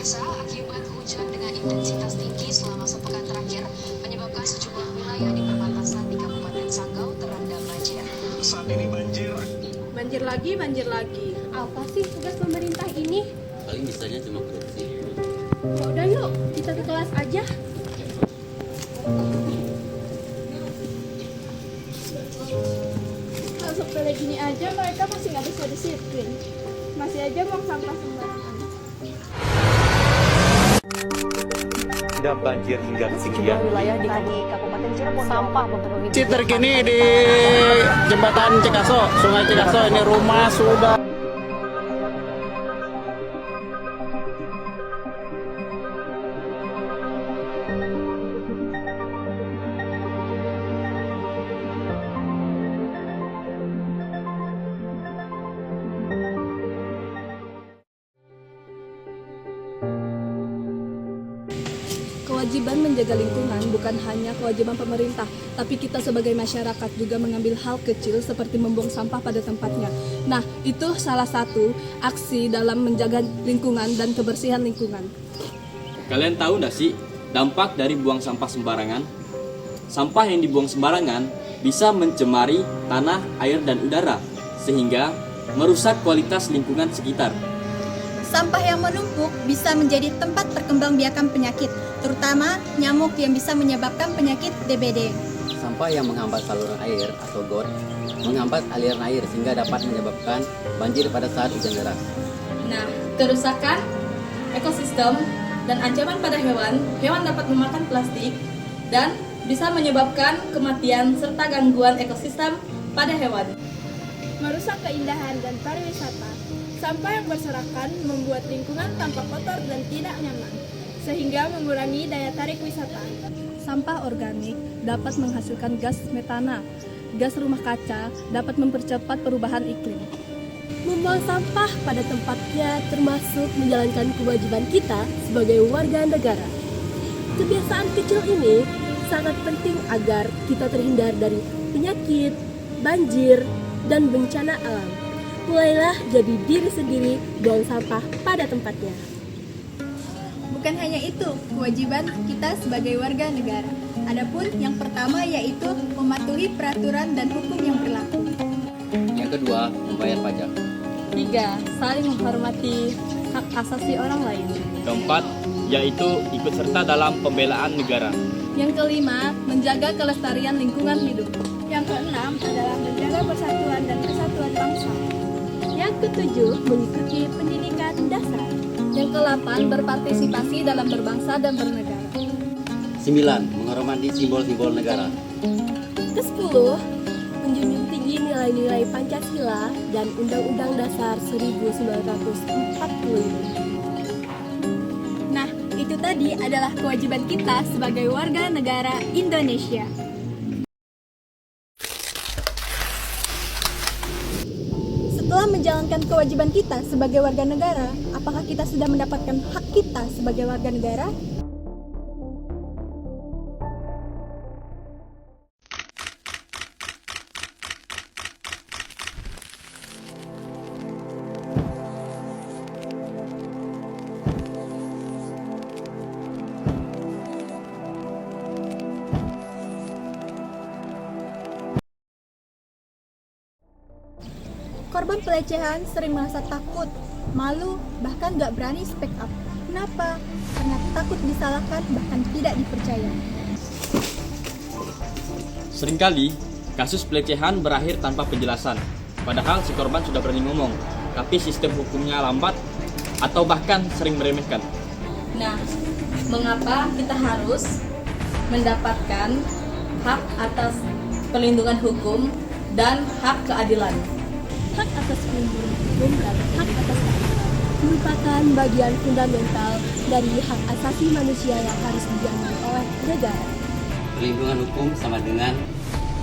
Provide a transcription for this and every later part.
Reza, akibat hujan dengan intensitas tinggi selama sepekan terakhir menyebabkan sejumlah wilayah di perbatasan di Kabupaten Sanggau terendam banjir. Saat ini banjir. Banjir lagi. Apa sih tugas pemerintah ini? Paling bisanya cuma korupsi. Ya udah yuk, kita ke kelas aja. Hal sepele gini aja mereka masih nggak bisa disiplin. Masih aja buang sampah sembarangan. Dan banjir hingga ketinggian Wilayah di Kabupaten Cirebon sampah memenuhi. Terkini di jembatan Cikaso, Sungai Cikaso, ini rumah sudah. Kewajiban menjaga lingkungan bukan hanya kewajiban pemerintah, tapi kita sebagai masyarakat juga mengambil hal kecil seperti membuang sampah pada tempatnya. Nah, itu salah satu aksi dalam menjaga lingkungan dan kebersihan lingkungan. Kalian tahu nggak sih dampak dari buang sampah sembarangan? Sampah yang dibuang sembarangan bisa mencemari tanah, air, dan udara, sehingga merusak kualitas lingkungan sekitar. Sampah yang menumpuk bisa menjadi tempat perkembangbiakan penyakit, terutama nyamuk yang bisa menyebabkan penyakit DBD. Sampah yang menghambat saluran air atau got menghambat aliran air sehingga dapat menyebabkan banjir pada saat hujan deras. Nah, kerusakan ekosistem dan ancaman pada hewan dapat memakan plastik dan bisa menyebabkan kematian serta gangguan ekosistem pada hewan. Merusak keindahan dan pariwisata. Sampah yang berserakan membuat lingkungan tampak kotor dan tidak nyaman, sehingga mengurangi daya tarik wisata. Sampah organik dapat menghasilkan gas metana. Gas rumah kaca dapat mempercepat perubahan iklim. Membuang sampah pada tempatnya termasuk menjalankan kewajiban kita sebagai warga negara. Kebiasaan kecil ini sangat penting agar kita terhindar dari penyakit, banjir, dan bencana alam. Mulailah jadi diri sendiri, buang sampah pada tempatnya. Bukan hanya itu, kewajiban kita sebagai warga negara. Adapun yang pertama yaitu mematuhi peraturan dan hukum yang berlaku. Yang kedua, membayar pajak. 3. Saling menghormati hak asasi orang lain. Keempat, yaitu ikut serta dalam pembelaan negara. Yang kelima, menjaga kelestarian lingkungan hidup. Yang keenam adalah menjaga persatuan dan kesatuan bangsa. Yang ketujuh, mengikuti pendidikan dasar. Yang ke-8, berpartisipasi dalam berbangsa dan bernegara. 9. Menghormati simbol-simbol negara. Ke-10, menjunjung tinggi nilai-nilai Pancasila dan Undang-Undang Dasar 1945. Nah, itu tadi adalah kewajiban kita sebagai warga negara Indonesia. Setelah menjalankan kewajiban kita sebagai warga negara, apakah kita sudah mendapatkan hak kita sebagai warga negara? Korban pelecehan sering merasa takut, malu, bahkan gak berani speak up. Kenapa? Karena takut disalahkan, bahkan tidak dipercaya. Seringkali, kasus pelecehan berakhir tanpa penjelasan. Padahal si korban sudah berani ngomong, tapi sistem hukumnya lambat atau bahkan sering meremehkan. Nah, mengapa kita harus mendapatkan hak atas perlindungan hukum dan hak keadilan? Hak atas perlindungan hukum dan hak atas keadilan merupakan bagian fundamental dari hak asasi manusia yang harus dijamin oleh negara. Perlindungan hukum sama dengan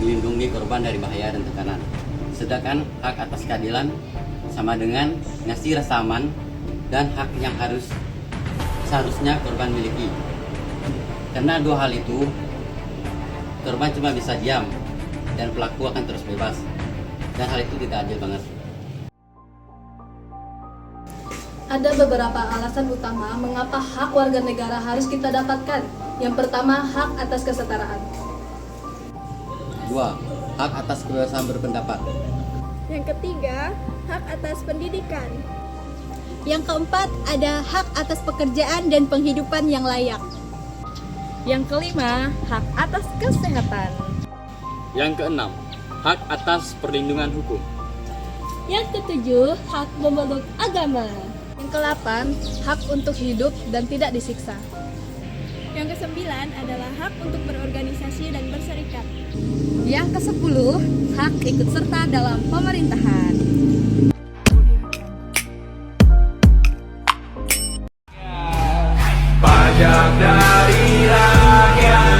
melindungi korban dari bahaya dan tekanan. Sedangkan hak atas keadilan sama dengan ngasih rasa aman dan hak yang seharusnya korban miliki. Karena dua hal itu, korban cuma bisa diam dan pelaku akan terus bebas. Dan hal itu tidak adil banget. Ada beberapa alasan utama mengapa hak warga negara harus kita dapatkan. Yang pertama, hak atas kesetaraan. 2. Hak atas kebebasan berpendapat. Yang ketiga, hak atas pendidikan. Yang keempat, ada hak atas pekerjaan dan penghidupan yang layak. Yang kelima, hak atas kesehatan. Yang keenam, hak atas perlindungan hukum. Yang ketujuh, hak memeluk agama. Yang ke-8, hak untuk hidup dan tidak disiksa. Yang ke-9 adalah hak untuk berorganisasi dan berserikat. Yang ke-10, hak ikut serta dalam pemerintahan. Pajak dari rakyat.